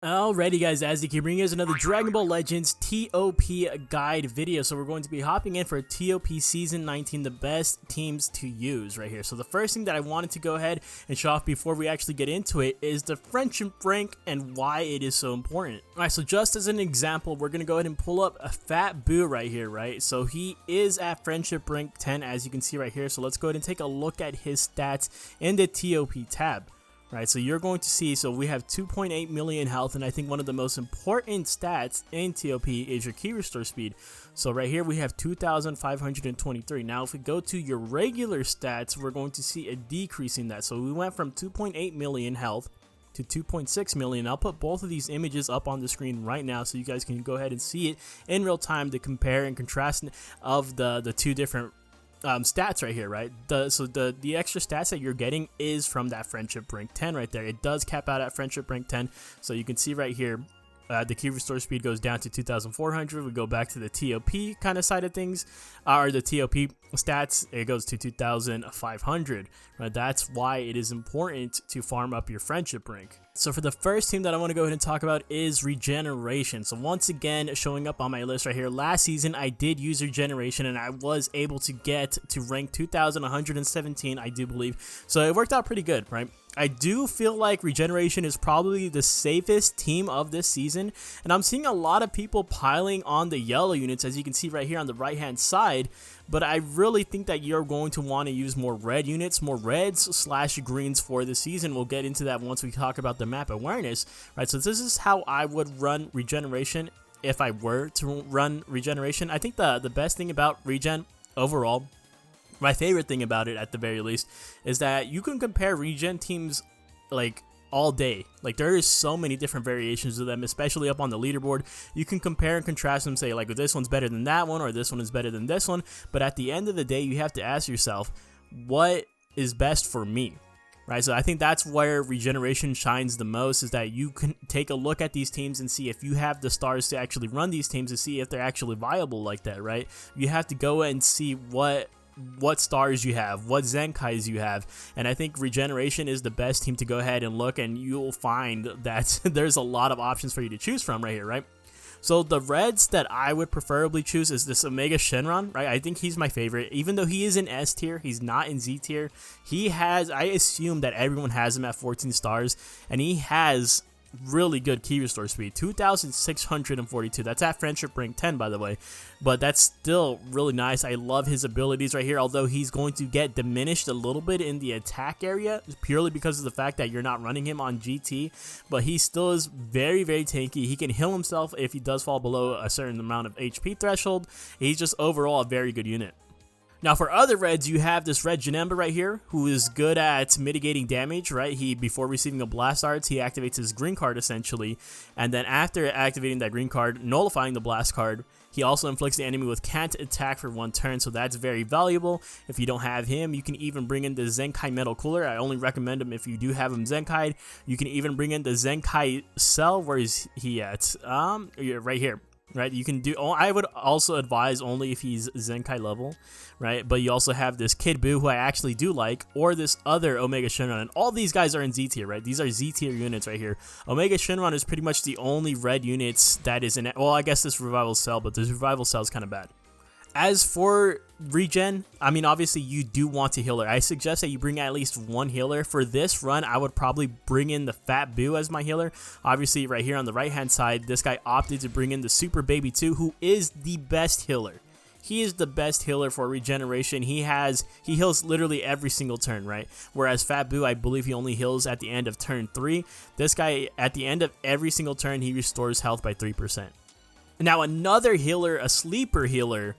Alrighty guys, as you keep bringing us another Dragon Ball Legends TOP guide video. So we're going to be hopping in for TOP Season 19, the best teams to use right here. So the first thing that I wanted to go ahead and show off before we actually get into it is the friendship rank and why it is so important. Alright, so just as an example, we're going to go ahead and pull up a Fat Boo right here, right? So he is at friendship rank 10 as you can see right here. So let's go ahead and take a look at his stats in the TOP tab. Right, so you're going to see, so we have 2.8 million health, and I think one of the most important stats in TOP is your key restore speed. So right here we have 2,523. Now if we go to your regular stats, we're going to see a decrease in that. So we went from 2.8 million health to 2.6 million. I'll put both of these images up on the screen right now so you guys can go ahead and see it in real time to compare and contrast of the two different stats right here, right? So the extra stats that you're getting is from that friendship rank 10 right there. It does cap out at friendship rank 10, so you can see right here the key restore speed goes down to 2,400. We go back to the TOP kind of side of things, or the TOP stats, it goes to 2,500. Right? That's why it is important to farm up your friendship rank. So for the first team that I want to go ahead and talk about is Regeneration. So once again, showing up on my list right here, last season I did use Regeneration and I was able to get to rank 2,117, I do believe. So it worked out pretty good, right? I do feel like Regeneration is probably the safest team of this season, and I'm seeing a lot of people piling on the yellow units, as you can see right here on the right hand side, but I really think that you're going to want to use more red units, more reds slash greens for the season. We'll get into that once we talk about the map awareness, right? So this is how I would run Regeneration if I were to run Regeneration. I think the best thing about Regen overall, my favorite thing about it at the very least, is that you can compare regen teams like all day. Like there is so many different variations of them, especially up on the leaderboard. You can compare and contrast them, say like this one's better than that one, or this one is better than this one. But at the end of the day, you have to ask yourself, what is best for me? Right, so I think that's where Regeneration shines the most, is that you can take a look at these teams and see if you have the stars to actually run these teams, to see if they're actually viable like that, right? You have to go and see what stars you have, what Zenkais you have, and I think Regeneration is the best team to go ahead and look, and you'll find that there's a lot of options for you to choose from right here, right? So the reds that I would preferably choose is this Omega Shenron, right? I think he's my favorite. Even though he is in S tier, he's not in Z tier. He has, I assume that everyone has him at 14 stars, and he has really good key restore speed, 2,642. That's at friendship rank 10, by the way, but that's still really nice. I love his abilities right here, although he's going to get diminished a little bit in the attack area purely because of the fact that you're not running him on GT, but he still is very, very tanky. He can heal himself if he does fall below a certain amount of HP threshold. He's just overall a very good unit. Now for other reds, you have this red Janemba right here, who is good at mitigating damage, right? Before receiving the blast arts, he activates his green card essentially, and then after activating that green card, nullifying the blast card, he also inflicts the enemy with can't attack for 1 turn, so that's very valuable. If you don't have him, you can even bring in the Zenkai Metal Cooler. I only recommend him if you do have him Zenkai. You can even bring in the Zenkai Cell. Where is he at? Right here. Right, you can do. I would also advise only if he's Zenkai level, right? But you also have this Kid Buu, who I actually do like, or this other Omega Shenron, and all these guys are in Z tier, right? These are Z tier units right here. Omega Shenron is pretty much the only red units that is in. Well, I guess this Revival Cell, but this Revival Cell is kind of bad. As for regen, I mean, obviously you do want a healer. I suggest that you bring at least 1 healer. For this run, I would probably bring in the Fat Boo as my healer. Obviously, right here on the right-hand side, this guy opted to bring in the Super Baby 2, who is the best healer. He is the best healer for Regeneration. He heals literally every single turn, right? Whereas Fat Boo, I believe he only heals at the end of turn 3. This guy, at the end of every single turn, he restores health by 3%. Now, another healer, a sleeper healer,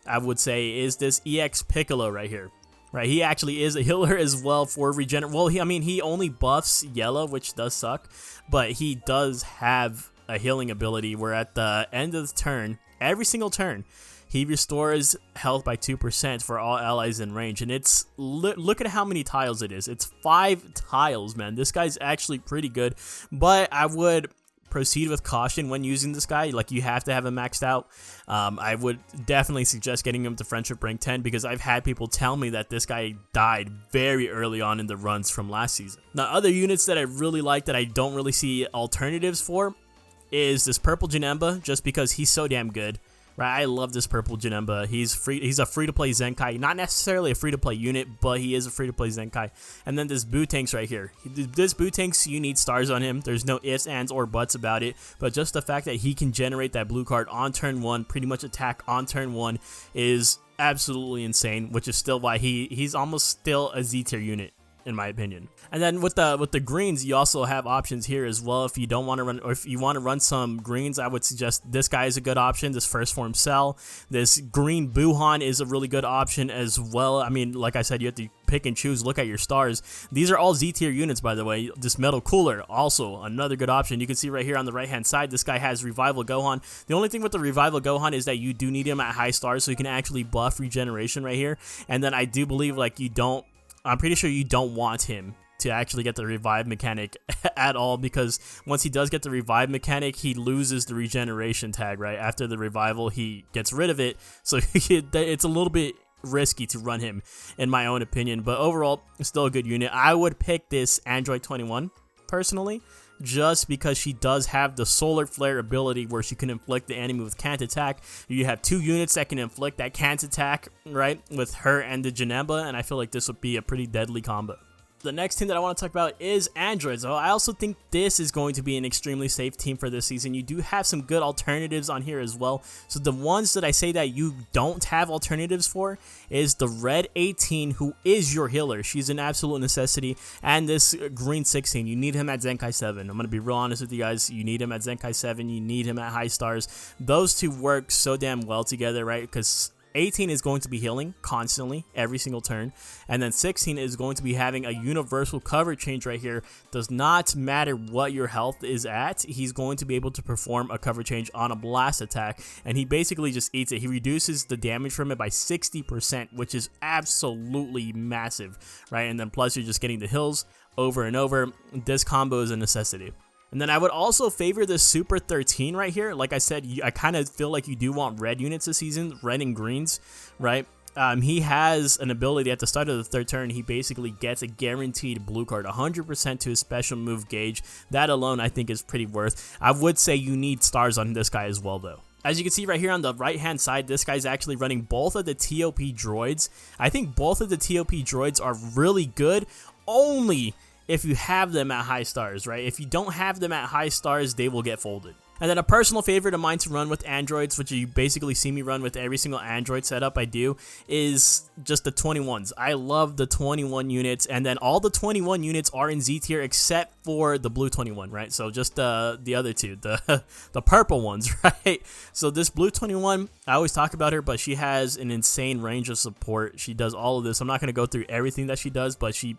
I would say, is this EX Piccolo right here. Right, he actually is a healer as well for Regeneration. Well, he only buffs yellow, which does suck, but he does have a healing ability where at the end of the turn, every single turn, he restores health by 2% for all allies in range, and it's look at how many tiles it is. It's 5 tiles, man. This guy's actually pretty good, but I would proceed with caution when using this guy. Like, you have to have him maxed out. I would definitely suggest getting him to friendship rank 10 because I've had people tell me that this guy died very early on in the runs from last season. Now, other units that I really like that I don't really see alternatives for is this purple Janemba, just because he's so damn good. Right, I love this purple Janemba. He's a free-to-play Zenkai. Not necessarily a free-to-play unit, but he is a free-to-play Zenkai. And then this Bootanks right here. This Bootanks, you need stars on him. There's no ifs, ands, or buts about it. But just the fact that he can generate that blue card on turn 1, pretty much attack on turn 1, is absolutely insane, which is still why he's almost still a Z tier unit, in my opinion. And then with the greens, you also have options here as well. If you don't want to run, or if you want to run some greens, I would suggest this guy is a good option. This first form Cell, this green Buhan is a really good option as well. I mean, like I said, you have to pick and choose, look at your stars. These are all Z tier units, by the way. This Metal Cooler, also another good option. You can see right here on the right hand side, this guy has Revival Gohan. The only thing with the Revival Gohan is that you do need him at high stars, so you can actually buff Regeneration right here. And then I do believe, like, I'm pretty sure you don't want him to actually get the revive mechanic at all, because once he does get the revive mechanic, he loses the regeneration tag, right? After the revival, he gets rid of it, so it's a little bit risky to run him, in my own opinion. But overall, it's still a good unit. I would pick this Android 21, personally, just because she does have the Solar Flare ability where she can inflict the enemy with can't attack. You have 2 units that can inflict that can't attack, right, with her and the Janemba, and I feel like this would be a pretty deadly combo. The next team that I want to talk about is Android. So I also think this is going to be an extremely safe team for this season. You do have some good alternatives on here as well. So the ones that I say that you don't have alternatives for is the red 18, who is your healer. She's an absolute necessity. And this green 16, you need him at Zenkai 7. I'm going to be real honest with you guys. You need him at Zenkai 7. You need him at high stars. Those two work so damn well together, right? Because 18 is going to be healing constantly every single turn, and then 16 is going to be having a universal cover change right here. Does not matter what your health is at, he's going to be able to perform a cover change on a blast attack, and he basically just eats it. He reduces the damage from it by 60%, which is absolutely massive, right? And then plus you're just getting the hills over and over. This combo is a necessity. And then I would also favor this Super 13 right here. Like I said, I kind of feel like you do want red units this season, red and greens, right? He has an ability at the start of the 3rd turn. He basically gets a guaranteed blue card, 100% to his special move gauge. That alone, I think, is pretty worth. I would say you need stars on this guy as well, though. As you can see right here on the right hand side, this guy's actually running both of the ToP droids. I think both of the ToP droids are really good, only if you have them at high stars, right? If you don't have them at high stars, they will get folded. And then a personal favorite of mine to run with androids, which you basically see me run with every single android setup I do, is just the 21s. I love the 21 units, and then all the 21 units are in Z tier except for the blue 21, right? So just the other two, the purple ones, right? So this blue 21, I always talk about her, but she has an insane range of support. She does all of this. I'm not going to go through everything that she does, but she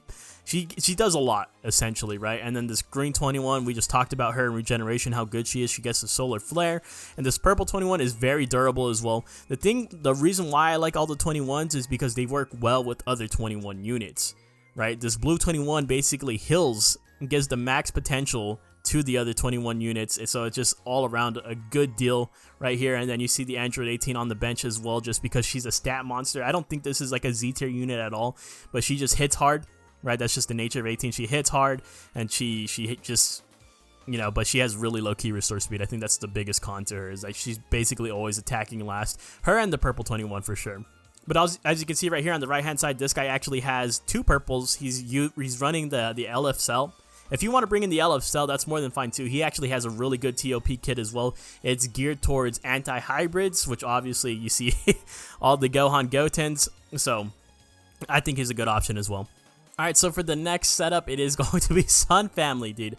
does a lot, essentially, right? And then this green 21, we just talked about her in regeneration, how good she is. She gets the solar flare. And this purple 21 is very durable as well. The reason why I like all the 21s is because they work well with other 21 units, right? This blue 21 basically heals and gives the max potential to the other 21 units, so it's just all around a good deal right here. And then you see the Android 18 on the bench as well, just because she's a stat monster. I don't think this is like a Z tier unit at all, but she just hits hard. Right, that's just the nature of 18. She hits hard, and she just, but she has really low key restore speed. I think that's the biggest con to her, is like she's basically always attacking last. Her and the purple 21 for sure. But as you can see right here on the right hand side, this guy actually has 2 purples. He's running the LF Cell. If you want to bring in the LF Cell, that's more than fine too. He actually has a really good ToP kit as well. It's geared towards anti-hybrids, which obviously you see all the Gohan Gotens. So I think he's a good option as well. Alright, so for the next setup, it is going to be Sun Family, dude.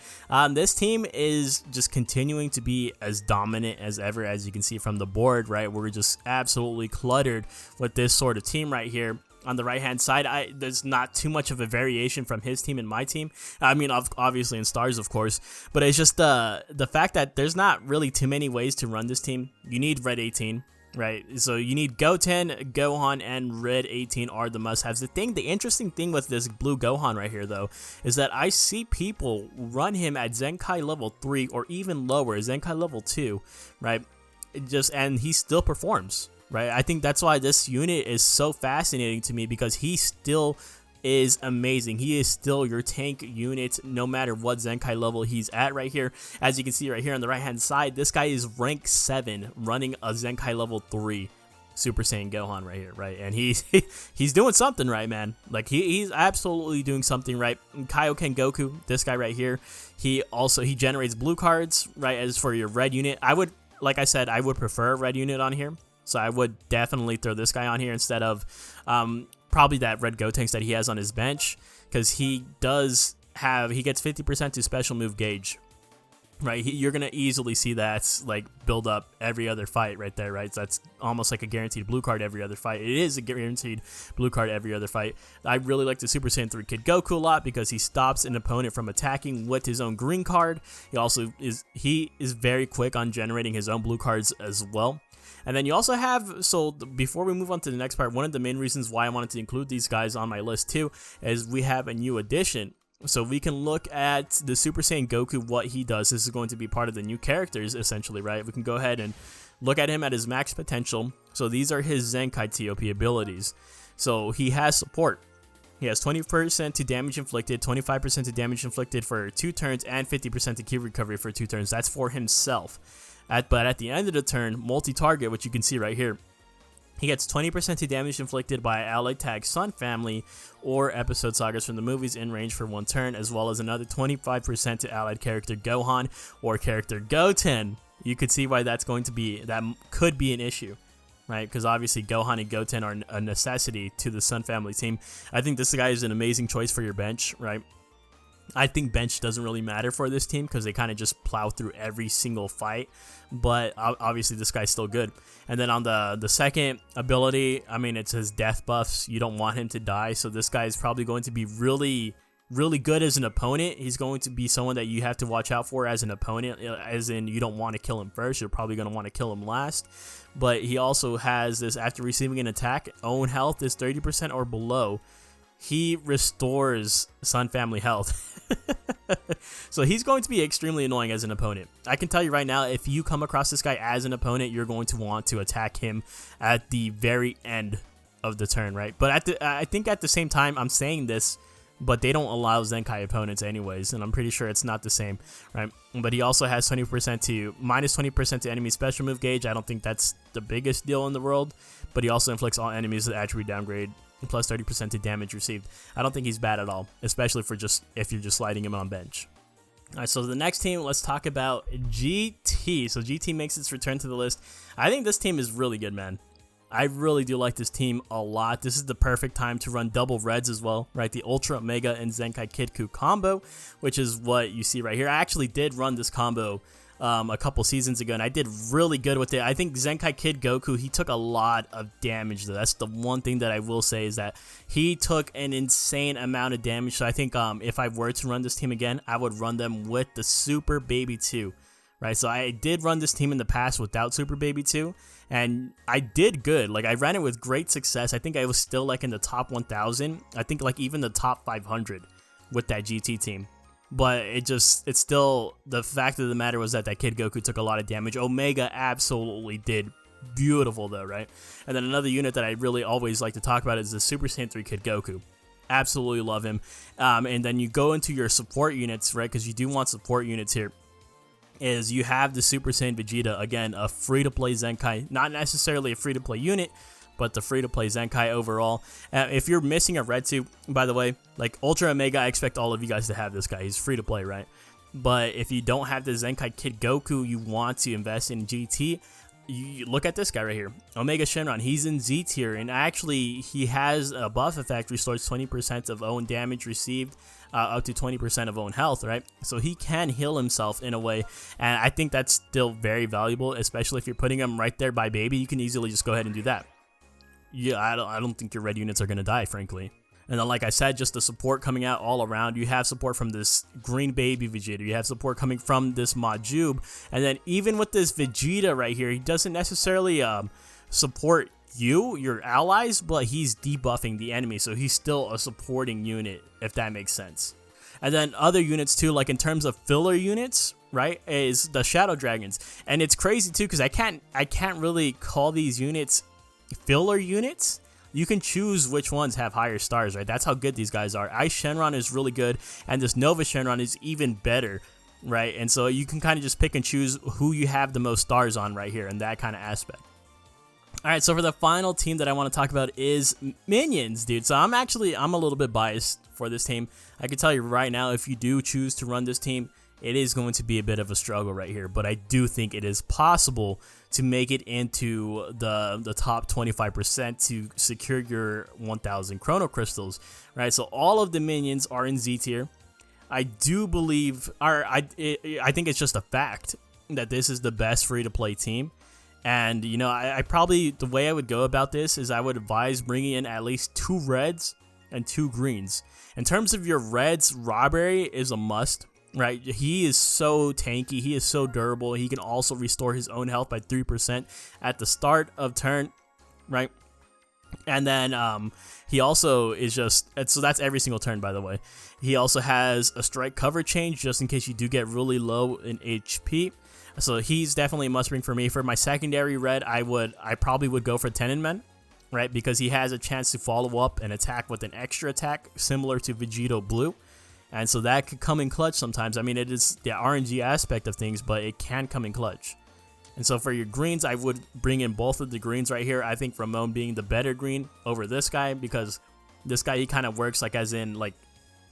This team is just continuing to be as dominant as ever, as you can see from the board, right? We're just absolutely cluttered with this sort of team right here. On the right-hand side, there's not too much of a variation from his team and my team. I mean, obviously in stars, of course. But it's just the fact that there's not really too many ways to run this team. You need red 18. right? So you need Goten, Gohan, and Red 18 are the must-haves. The interesting thing with this blue Gohan right here, though, is that I see people run him at Zenkai level 3 or even lower, Zenkai level 2, right? And he still performs, right? I think that's why this unit is so fascinating to me, because he still is amazing. He is still your tank unit no matter what Zenkai level he's at right here. As you can see right here on the right hand side, this guy is rank 7 running a Zenkai level 3 Super Saiyan Gohan right here, right? And he's doing something right, man. Like he's absolutely doing something right. Kaioken Goku, this guy right here, he generates blue cards, right? As for your red unit, like I said, I would prefer a red unit on here. So I would definitely throw this guy on here instead of probably that red Gotenks that he has on his bench, because he gets 50% to special move gauge, right? You're gonna easily see that like build up every other fight right there, right? So that's almost like a guaranteed blue card every other fight. It is a guaranteed blue card every other fight. I really like the Super Saiyan 3 Kid Goku a lot because he stops an opponent from attacking with his own green card. He is very quick on generating his own blue cards as well. And then you also have, so before we move on to the next part, one of the main reasons why I wanted to include these guys on my list too is we have a new addition. So we can look at the Super Saiyan Goku, what he does. This is going to be part of the new characters, essentially, right? We can go ahead and look at him at his max potential. So these are his Zenkai ToP abilities. So he has support. He has 20% to damage inflicted, 25% to damage inflicted for 2 turns, and 50% to ki recovery for 2 turns. That's for himself. But at the end of the turn, multi-target, which you can see right here, he gets 20% to damage inflicted by allied tag Sun Family or episode sagas from the movies in range for 1 turn, as well as another 25% to allied character Gohan or character Goten. You could see why that could be an issue, right? Because obviously Gohan and Goten are a necessity to the Sun Family team. I think this guy is an amazing choice for your bench, right? I think bench doesn't really matter for this team because they kind of just plow through every single fight, but obviously this guy's still good. And then on the second ability, I mean, it's his death buffs. You don't want him to die, so this guy is probably going to be really good as an opponent. He's going to be someone that you have to watch out for as an opponent, as in you don't want to kill him first. You're probably going to want to kill him last. But he also has this, after receiving an attack, own health is 30% or below. He restores Sun Family health. So he's going to be extremely annoying as an opponent. I can tell you right now, if you come across this guy as an opponent, you're going to want to attack him at the very end of the turn, right? But I think at the same time, I'm saying this, but they don't allow Zenkai opponents anyways, and I'm pretty sure it's not the same, right? But he also has minus 20% to enemy special move gauge. I don't think that's the biggest deal in the world, but he also inflicts all enemies with attribute downgrade plus 30% to damage received. I don't think he's bad at all, especially if you're just sliding him on bench. All right, so the next team, let's talk about GT. So GT makes its return to the list. I think this team is really good, man. I really do like this team a lot. This is the perfect time to run double reds as well, right? The Ultra, Omega, and Zenkai Kid Goku combo, which is what you see right here. I actually did run this combo a couple seasons ago, and I did really good with it. I think Zenkai Kid Goku, he took a lot of damage, though. That's the one thing that I will say, is that he took an insane amount of damage. So I think if I were to run this team again, I would run them with the Super Baby 2, right? So I did run this team in the past without Super Baby 2, and I did good. Like, I ran it with great success. I think I was still like in the top 1,000. I think like even the top 500 with that GT team. But it's still, the fact of the matter was that Kid Goku took a lot of damage. Omega absolutely did beautiful though, right? And then another unit that I really always like to talk about is the Super Saiyan 3 Kid Goku. Absolutely love him. And then you go into your support units, right? Because you do want support units here. Is you have the Super Saiyan Vegeta, again, a free-to-play Zenkai. Not necessarily a free-to-play unit, but the free-to-play Zenkai overall. If you're missing a red suit, by the way, like Ultra Omega, I expect all of you guys to have this guy. He's free-to-play, right? But if you don't have the Zenkai Kid Goku, you want to invest in GT, you look at this guy right here, Omega Shenron. He's in Z tier, and actually he has a buff effect, restores 20% of own damage received, up to 20% of own health, right? So he can heal himself in a way, and I think that's still very valuable, especially if you're putting him right there by Baby. You can easily just go ahead and do that. Yeah, I don't think your red units are going to die, frankly. And then, like I said, just the support coming out all around. You have support from this green baby Vegeta. You have support coming from this Majube. And then even with this Vegeta right here, he doesn't necessarily support you, your allies, but he's debuffing the enemy, so he's still a supporting unit, if that makes sense. And then other units too, like in terms of filler units, right, is the Shadow Dragons. And it's crazy too, because I can't really call these units filler units. You can choose which ones have higher stars, right? That's how good these guys are. Ice Shenron is really good, and this Nova Shenron is even better, right? And so you can kind of just pick and choose who you have the most stars on right here in that kind of aspect. Alright, so for the final team that I want to talk about is Minions, dude. So I'm a little bit biased for this team. I can tell you right now, if you do choose to run this team, it is going to be a bit of a struggle right here. But I do think it is possible to make it into the top 25% to secure your 1,000 Chrono Crystals, right? So all of the Minions are in Z tier. I do believe, I think it's just a fact that this is the best free-to-play team. And, you know, I probably, the way I would go about this is I would advise bringing in at least 2 reds and 2 greens. In terms of your reds, Robbery is a must, right? He is so tanky. He is so durable. He can also restore his own health by 3% at the start of turn, right? And then he also is just, so that's every single turn, by the way. He also has a strike cover change just in case you do get really low in HP. So he's definitely a must bring for me. For my secondary red, I probably would go for Tenon Men, right? Because he has a chance to follow up and attack with an extra attack similar to Vegito Blue. And so that could come in clutch sometimes. I mean, it is the RNG aspect of things, but it can come in clutch. And so for your greens, I would bring in both of the greens right here. I think Ramon being the better green over this guy, because this guy, he kind of works like as in like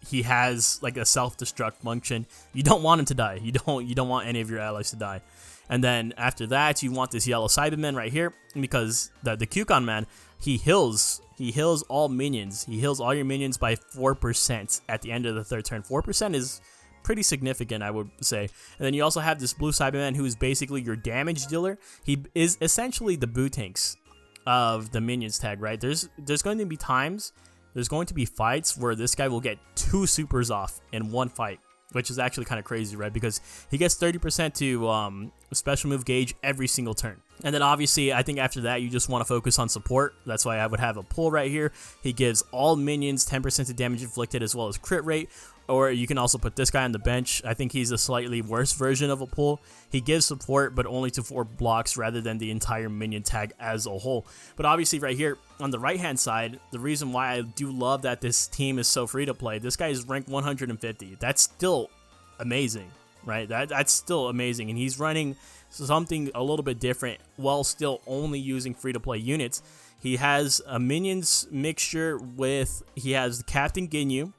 he has like a self-destruct function. You don't want him to die. You don't want any of your allies to die. And then after that, you want this yellow Cyberman right here, because the Kyukon man, he heals all minions. He heals all your minions by 4% at the end of the third turn. 4% is pretty significant, I would say. And then you also have this blue Cyberman, who is basically your damage dealer. He is essentially the Boo Tanks of the minions tag, right? There's going to be times, there's going to be fights where this guy will get 2 supers off in one fight, which is actually kind of crazy, right? Because he gets 30% to special move gauge every single turn. And then obviously, I think after that, you just want to focus on support. That's why I would have a pull right here. He gives all minions 10% to damage inflicted as well as crit rate. Or you can also put this guy on the bench. I think he's a slightly worse version of a pull. He gives support, but only to 4 blocks rather than the entire minion tag as a whole. But obviously right here on the right-hand side, the reason why I do love that this team is so free to play, this guy is ranked 150. That's still amazing, right? That's still amazing. And he's running something a little bit different while still only using free-to-play units. He has a minions mixture with, he has Captain Ginyu,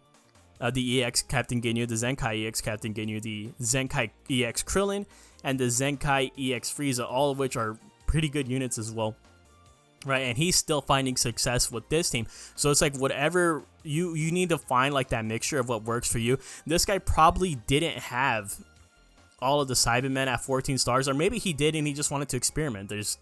the EX Captain Ginyu, the Zenkai EX Captain Ginyu, the Zenkai EX Krillin, and the Zenkai EX Frieza, all of which are pretty good units as well, right? And he's still finding success with this team. So it's like whatever you need to find, like that mixture of what works for you. This guy probably didn't have all of the Cybermen at 14 stars, or maybe he did and he just wanted to experiment. There's,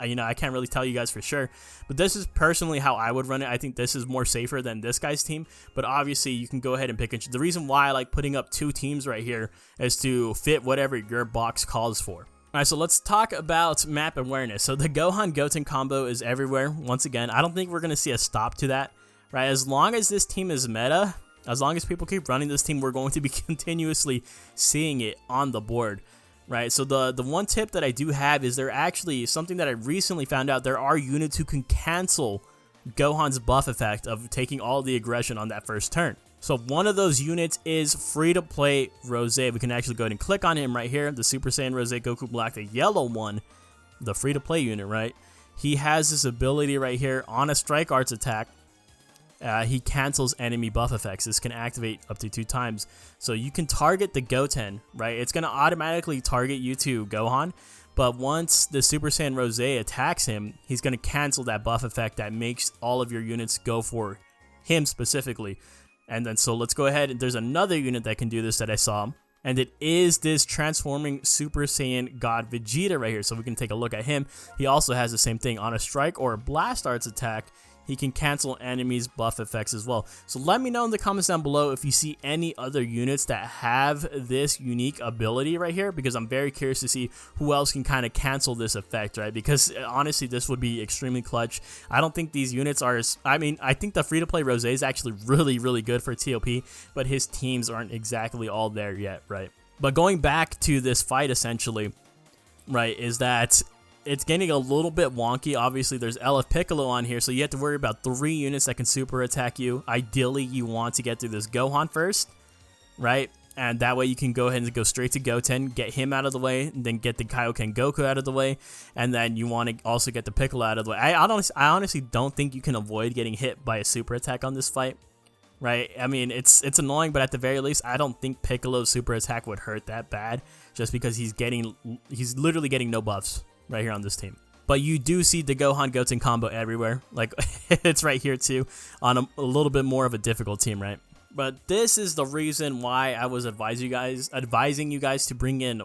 you know, I can't really tell you guys for sure, but this is personally how I would run it. I think this is more safer than this guy's team, but obviously you can go ahead and pick and choose. The reason why I like putting up 2 teams right here is to fit whatever your box calls for. Alright, so let's talk about map awareness. So the Gohan Goten combo is everywhere. Once again, I don't think we're going to see a stop to that, right? As long as this team is meta, as long as people keep running this team, we're going to be continuously seeing it on the board, right? So the one tip that I do have is there actually something that I recently found out. There are units who can cancel Gohan's buff effect of taking all the aggression on that first turn. So one of those units is free-to-play Rose. We can actually go ahead and click on him right here, the Super Saiyan Rose Goku Black, the yellow one, the free-to-play unit, right? He has this ability right here on a Strike Arts attack. He cancels enemy buff effects. This can activate up to 2 times. So you can target the Goten, right? It's going to automatically target you to Gohan. But once the Super Saiyan Rose attacks him, he's going to cancel that buff effect that makes all of your units go for him specifically. And then so let's go ahead. There's another unit that can do this that I saw. And it is this transforming Super Saiyan God Vegeta right here. So we can take a look at him. He also has the same thing on a Strike or a Blast Arts attack. he can cancel enemies' buff effects as well. So let me know in the comments down below if you see any other units that have this unique ability right here, because I'm very curious to see who else can kind of cancel this effect, right? Because honestly, this would be extremely clutch. I don't think these units are, I mean, I think the free-to-play Rose is actually really good for ToP, but his teams aren't exactly all there yet, right? But going back to this fight, essentially, right, is that it's getting a little bit wonky. Obviously, there's LF Piccolo on here, so you have to worry about 3 units that can super attack you. Ideally, you want to get through this Gohan first, right? And that way you can go ahead and go straight to Goten, get him out of the way, and then get the Kaioken Goku out of the way, and then you want to also get the Piccolo out of the way. I honestly don't think you can avoid getting hit by a super attack on this fight, right? I mean, it's annoying, but at the very least, I don't think Piccolo's super attack would hurt that bad, just because he's literally getting no buffs right here on this team. But you do see the Gohan Goten combo everywhere. Like, it's right here too, on a little bit more of a difficult team, right? But this is the reason why I was advising you guys to bring in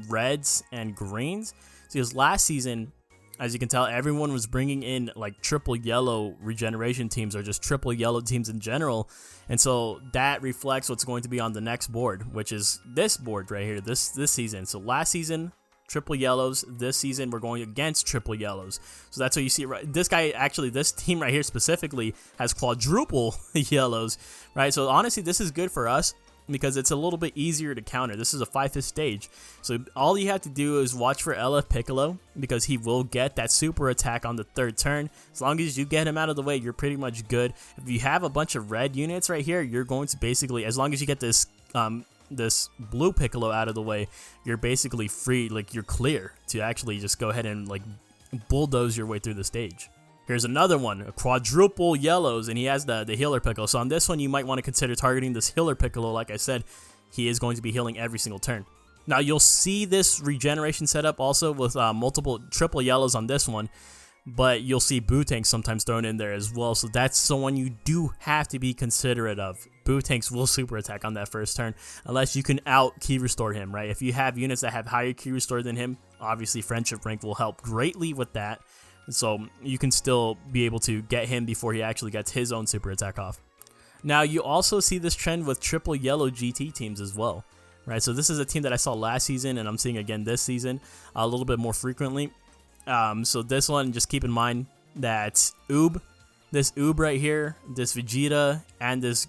reds and greens. Because last season, as you can tell, everyone was bringing in like triple yellow regeneration teams, or just triple yellow teams in general. And so that reflects what's going to be on the next board, which is this board right here, this season. So last season, triple yellows. This season, we're going against triple yellows. So that's what you see. Right, this guy, actually, this team right here specifically has quadruple yellows, right? So honestly, this is good for us because it's a little bit easier to counter. This is a 5th stage. So all you have to do is watch for LF Piccolo, because he will get that super attack on the 3rd turn. As long as you get him out of the way, you're pretty much good. If you have a bunch of red units right here, you're going to basically, as long as you get this this blue Piccolo out of the way, you're basically free, like you're clear to actually just go ahead and like bulldoze your way through the stage. Here's another one, a quadruple yellows, and he has the healer Piccolo. So on this one, you might want to consider targeting this healer Piccolo. Like I said, he is going to be healing every single turn. Now you'll see this regeneration setup also with multiple triple yellows on this one, but you'll see Boo Tanks sometimes thrown in there as well. So that's someone you do have to be considerate of. Boo Tanks will super attack on that 1st turn, unless you can out key restore him, right? If you have units that have higher key restore than him, obviously Friendship Rank will help greatly with that. So you can still be able to get him before he actually gets his own super attack off. Now you also see this trend with triple yellow GT teams as well, right? So this is a team that I saw last season, and I'm seeing again this season a little bit more frequently. So this one, just keep in mind that this Oob right here, this Vegeta, and this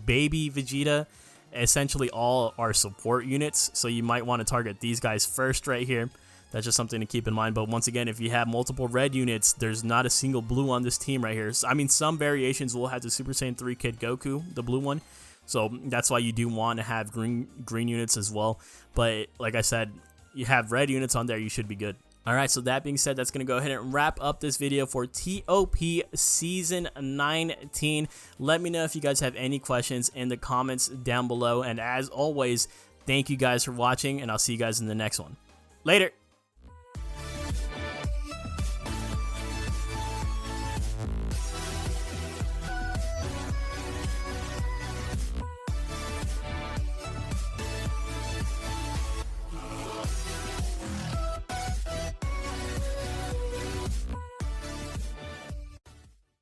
baby Vegeta, essentially all are support units. So you might want to target these guys first right here. That's just something to keep in mind. But once again, if you have multiple red units, there's not a single blue on this team right here. So, I mean, some variations will have the Super Saiyan 3 Kid Goku, the blue one. So that's why you do want to have green units as well. But like I said, you have red units on there, you should be good. Alright, so that being said, that's going to go ahead and wrap up this video for ToP Season 19. Let me know if you guys have any questions in the comments down below. And as always, thank you guys for watching, and I'll see you guys in the next one. Later!